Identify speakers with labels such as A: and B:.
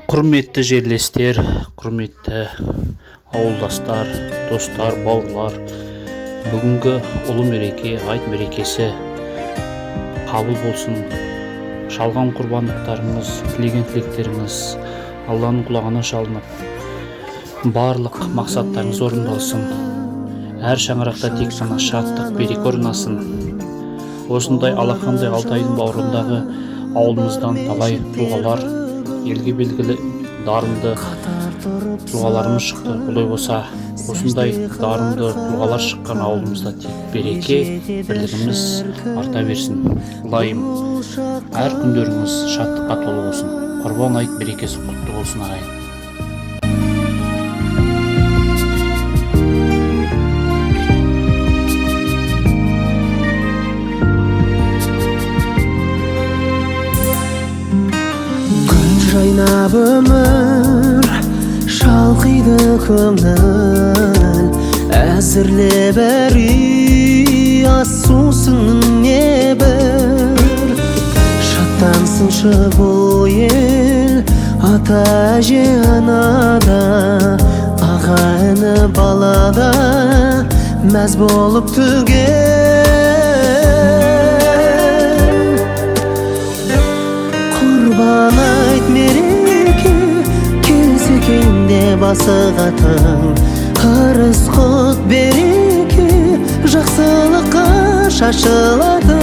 A: Құрметті жерлестер, құрметті ауылдастар, достар, бауырлар, бүгінгі ұлы мереке, айт мерекесі қабыл болсын. Шалған құрбандықтарыңыз, тілеген тілектеріңіз Алланың құлағына шалынып, барлық мақсаттарыңыз орындалсын. Әр шаңырақта тек қана шаттық, береке орнасын. Осындай алақандай Алтайдың бауырындағы ауылымыздан талай тұлғалар, елге белгілі дарынды тұлғаларымыз шықты. Олай болса, осындай дарынды тұлғалар шыққан ауылымызда тек береке, бірлігіміз арта берсін. Құлайым, әр күндеріңіз шаттыққа толы болсын. Құрбан айт мерекесі құтты болсын ағайын.
B: Жайнап өмір шалқиды көңіл, әзірле бір үй ас сусын небір. Шаттансыншы бұл ел, ата әже анада, аға іні балада мәз болып түгел. Құрбан айт мереке келсе кенде басы қатың, ырыс құт береке жақсылыққа шашылатын.